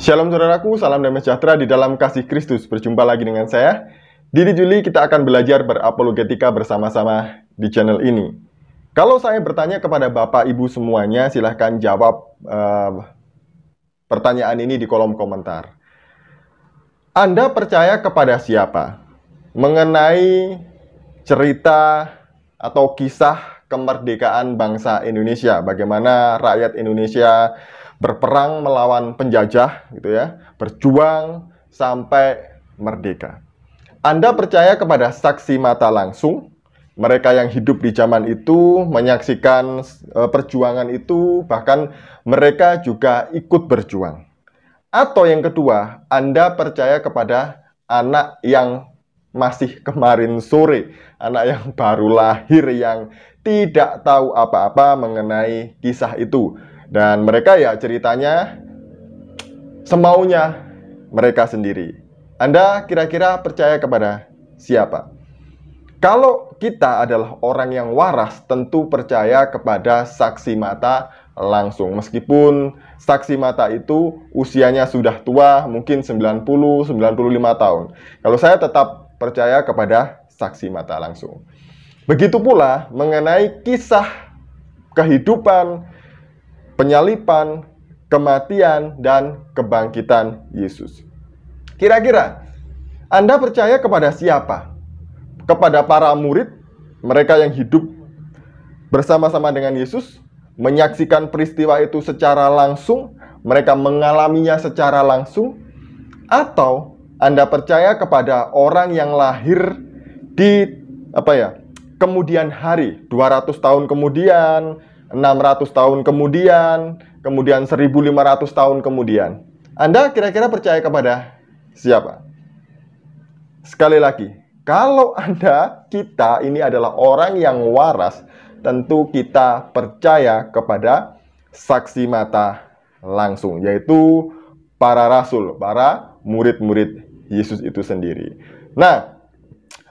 Shalom saudaraku, salam damai sejahtera di dalam kasih Kristus. Berjumpa lagi dengan saya, Didi Juli. Kita akan belajar berapologetika bersama-sama di channel ini. Kalau saya bertanya kepada Bapak Ibu semuanya, silahkan jawab pertanyaan ini di kolom komentar. Anda percaya kepada siapa? Mengenai cerita atau kisah kemerdekaan bangsa Indonesia, bagaimana rakyat Indonesia berperang melawan penjajah, gitu ya, berjuang sampai merdeka. Anda percaya kepada saksi mata langsung, mereka yang hidup di zaman itu menyaksikan perjuangan itu, bahkan mereka juga ikut berjuang. Atau yang kedua, Anda percaya kepada anak yang masih kemarin sore, anak yang baru lahir, yang tidak tahu apa-apa mengenai kisah itu. Dan mereka ya ceritanya semaunya mereka sendiri. Anda kira-kira percaya kepada siapa? Kalau kita adalah orang yang waras, tentu percaya kepada saksi mata langsung. Meskipun saksi mata itu usianya sudah tua, mungkin 90-95 tahun. Kalau saya tetap percaya kepada saksi mata langsung. Begitu pula mengenai kisah kehidupan, penyaliban, kematian, dan kebangkitan Yesus. Kira-kira Anda percaya kepada siapa? Kepada para murid, mereka yang hidup bersama-sama dengan Yesus, menyaksikan peristiwa itu secara langsung, mereka mengalaminya secara langsung, atau Anda percaya kepada orang yang lahir di kemudian hari, 200 tahun kemudian, 600 tahun kemudian, kemudian 1500 tahun kemudian. Anda kira-kira percaya kepada siapa? Sekali lagi, kalau kita ini adalah orang yang waras, tentu kita percaya kepada saksi mata langsung, yaitu para rasul, para murid-murid Yesus itu sendiri. Nah,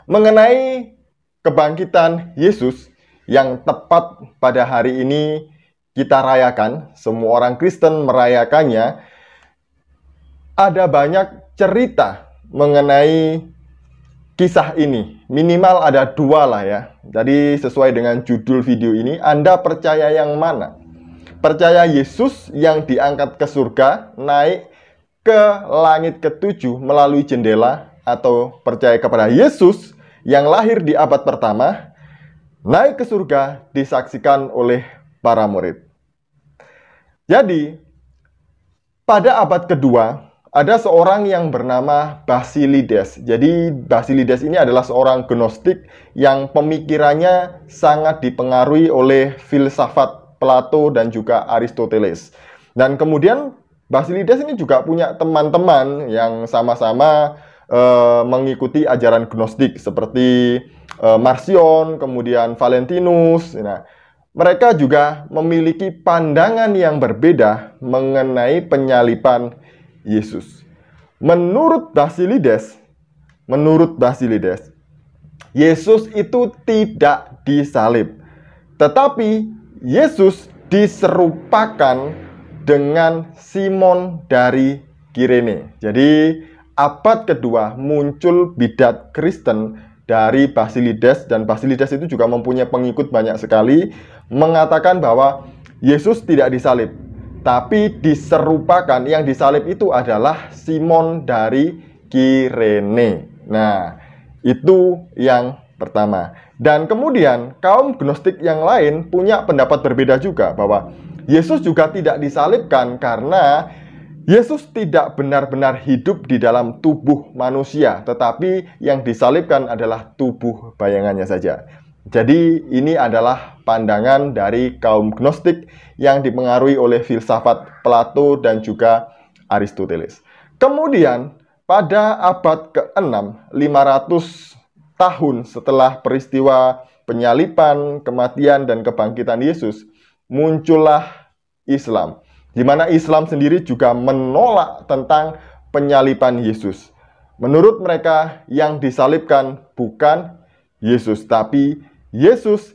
mengenai kebangkitan Yesus yang tepat pada hari ini kita rayakan, semua orang Kristen merayakannya, ada banyak cerita mengenai kisah ini. Minimal ada dua lah ya. Jadi sesuai dengan judul video ini, Anda percaya yang mana? Percaya Yesus yang diangkat ke surga, naik ke langit ketujuh melalui jendela, atau percaya kepada Yesus yang lahir di abad pertama, naik ke surga, disaksikan oleh para murid. Jadi, pada abad kedua, ada seorang yang bernama Basilides. Jadi, Basilides ini adalah seorang gnostik yang pemikirannya sangat dipengaruhi oleh filsafat Plato dan juga Aristoteles. Dan kemudian, Basilides ini juga punya teman-teman yang sama-sama mengikuti ajaran gnostik seperti Marcion, kemudian Valentinus. Nah, mereka juga memiliki pandangan yang berbeda mengenai penyaliban Yesus. Menurut Basilides, Yesus itu tidak disalib, tetapi Yesus diserupakan dengan Simon dari Kirene. Jadi abad kedua muncul bidat Kristen dari Basilides, dan Basilides itu juga mempunyai pengikut banyak sekali, mengatakan bahwa Yesus tidak disalib, tapi diserupakan, yang disalib itu adalah Simon dari Kirene. Nah, itu yang pertama. Dan kemudian kaum gnostik yang lain punya pendapat berbeda juga, bahwa Yesus juga tidak disalibkan karena Yesus tidak benar-benar hidup di dalam tubuh manusia, tetapi yang disalibkan adalah tubuh bayangannya saja. Jadi ini adalah pandangan dari kaum gnostik yang dipengaruhi oleh filsafat Plato dan juga Aristoteles. Kemudian pada abad ke-6, 500 tahun setelah peristiwa penyaliban, kematian, dan kebangkitan Yesus, muncullah Islam, di mana Islam sendiri juga menolak tentang penyaliban Yesus. Menurut mereka, yang disalibkan bukan Yesus, tapi Yesus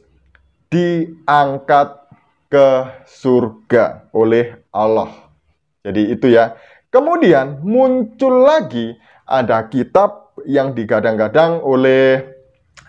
diangkat ke surga oleh Allah. Jadi itu ya. Kemudian muncul lagi ada kitab yang digadang-gadang oleh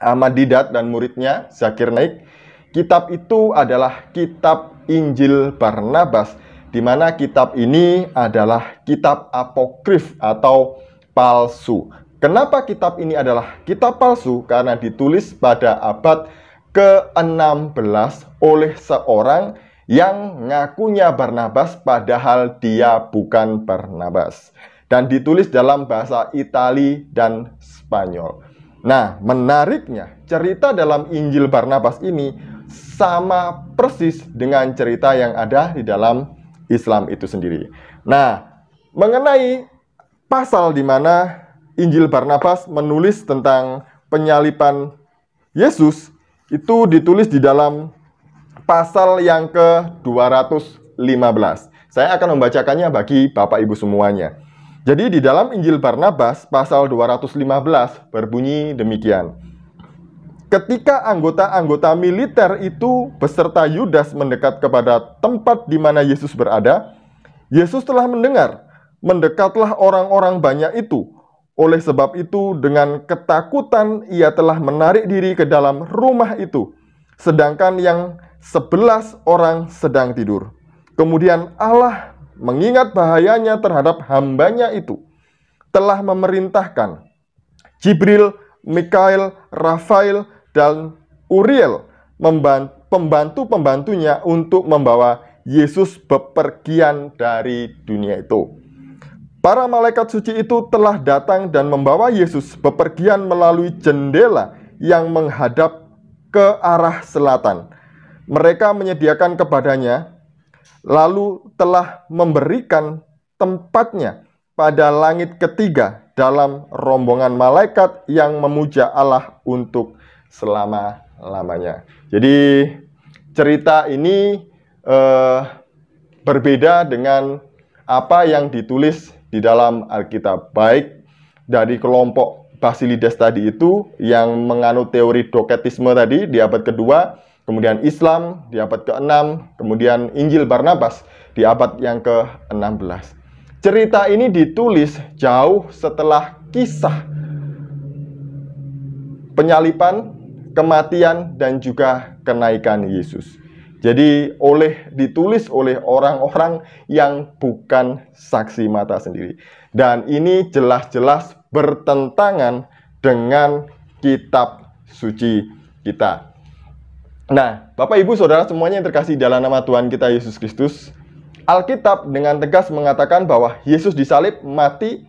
Ahmad Didat dan muridnya Zakir Naik. Kitab itu adalah kitab Injil Barnabas, di mana kitab ini adalah kitab apokrif atau palsu. Kenapa kitab ini adalah kitab palsu? Karena ditulis pada abad ke-16 oleh seorang yang ngakunya Barnabas padahal dia bukan Barnabas. Dan ditulis dalam bahasa Itali dan Spanyol. Nah, menariknya, cerita dalam Injil Barnabas ini sama persis dengan cerita yang ada di dalam Islam itu sendiri. Nah, mengenai pasal di mana Injil Barnabas menulis tentang penyaliban Yesus, itu ditulis di dalam pasal yang ke-215. Saya akan membacakannya bagi Bapak Ibu semuanya. Jadi di dalam Injil Barnabas pasal 215 berbunyi demikian. Ketika anggota-anggota militer itu beserta Yudas mendekat kepada tempat di mana Yesus berada, Yesus telah mendengar, mendekatlah orang-orang banyak itu. Oleh sebab itu dengan ketakutan ia telah menarik diri ke dalam rumah itu, sedangkan yang 11 orang sedang tidur. Kemudian Allah mengingat bahayanya terhadap hambanya itu, telah memerintahkan Jibril, Mikail, Rafael, dan Uriel, pembantu-pembantunya untuk membawa Yesus bepergian dari dunia itu. Para malaikat suci itu telah datang dan membawa Yesus bepergian melalui jendela yang menghadap ke arah selatan. Mereka menyediakan kepadanya, lalu telah memberikan tempatnya pada langit ketiga dalam rombongan malaikat yang memuja Allah untuk selama-lamanya. Jadi cerita ini berbeda dengan apa yang ditulis di dalam Alkitab, baik dari kelompok Basilides tadi itu yang menganut teori doketisme tadi di abad kedua, kemudian Islam di abad ke-6, kemudian Injil Barnabas di abad yang ke-16. Cerita ini ditulis jauh setelah kisah penyaliban, kematian, dan juga kenaikan Yesus. Jadi ditulis oleh orang-orang yang bukan saksi mata sendiri. Dan ini jelas-jelas bertentangan dengan kitab suci kita. Nah, Bapak Ibu Saudara semuanya yang terkasih dalam nama Tuhan kita Yesus Kristus, Alkitab dengan tegas mengatakan bahwa Yesus disalib, mati,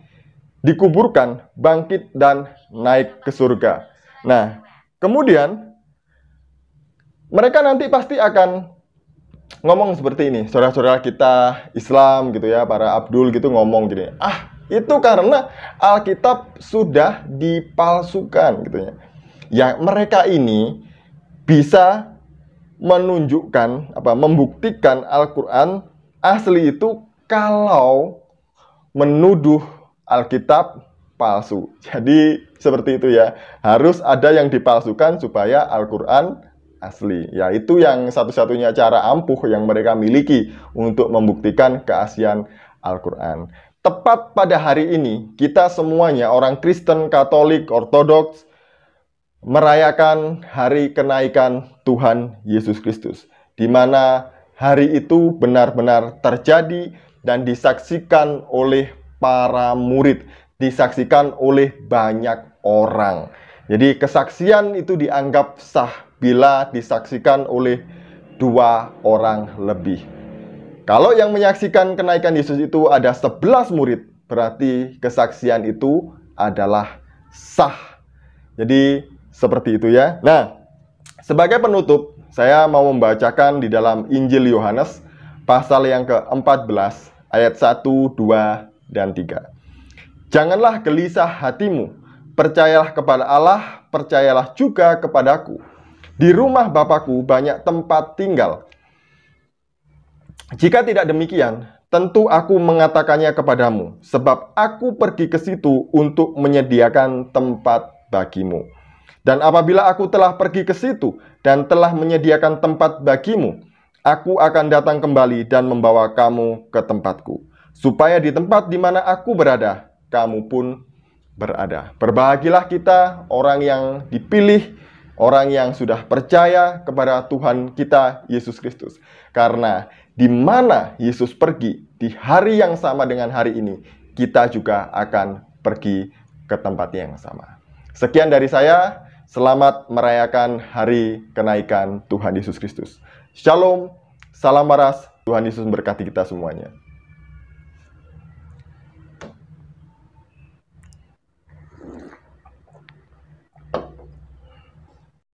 dikuburkan, bangkit, dan naik ke surga. Nah, kemudian mereka nanti pasti akan ngomong seperti ini. Saudara-saudara kita Islam gitu ya, para Abdul gitu ngomong gini, itu karena Alkitab sudah dipalsukan gitu ya. Ya, mereka ini bisa menunjukkan membuktikan Al-Qur'an asli itu kalau menuduh Alkitab palsu. Jadi seperti itu ya. Harus ada yang dipalsukan supaya Al-Qur'an asli. Ya, itu yang satu-satunya cara ampuh yang mereka miliki untuk membuktikan keaslian Al-Qur'an. Tepat pada hari ini, kita semuanya orang Kristen, Katolik, Ortodoks merayakan hari kenaikan Tuhan Yesus Kristus, di mana hari itu benar-benar terjadi dan disaksikan oleh para murid, disaksikan oleh banyak orang. Jadi kesaksian itu dianggap sah bila disaksikan oleh 2 orang lebih. Kalau yang menyaksikan kenaikan Yesus itu ada 11 murid, berarti kesaksian itu adalah sah. Jadi seperti itu ya. Nah, sebagai penutup, saya mau membacakan di dalam Injil Yohanes pasal yang ke-14 ayat 1, 2, dan 3. Janganlah gelisah hatimu, percayalah kepada Allah, percayalah juga kepadaku. Di rumah Bapakku banyak tempat tinggal. Jika tidak demikian, tentu aku mengatakannya kepadamu, sebab aku pergi ke situ untuk menyediakan tempat bagimu. Dan apabila aku telah pergi ke situ dan telah menyediakan tempat bagimu, aku akan datang kembali dan membawa kamu ke tempatku, supaya di tempat di mana aku berada, kamu pun berada. Berbahagialah kita, orang yang dipilih, orang yang sudah percaya kepada Tuhan kita, Yesus Kristus. Karena di mana Yesus pergi, di hari yang sama dengan hari ini, kita juga akan pergi ke tempat yang sama. Sekian dari saya. Selamat merayakan hari kenaikan Tuhan Yesus Kristus. Shalom, salam waras, Tuhan Yesus memberkati kita semuanya.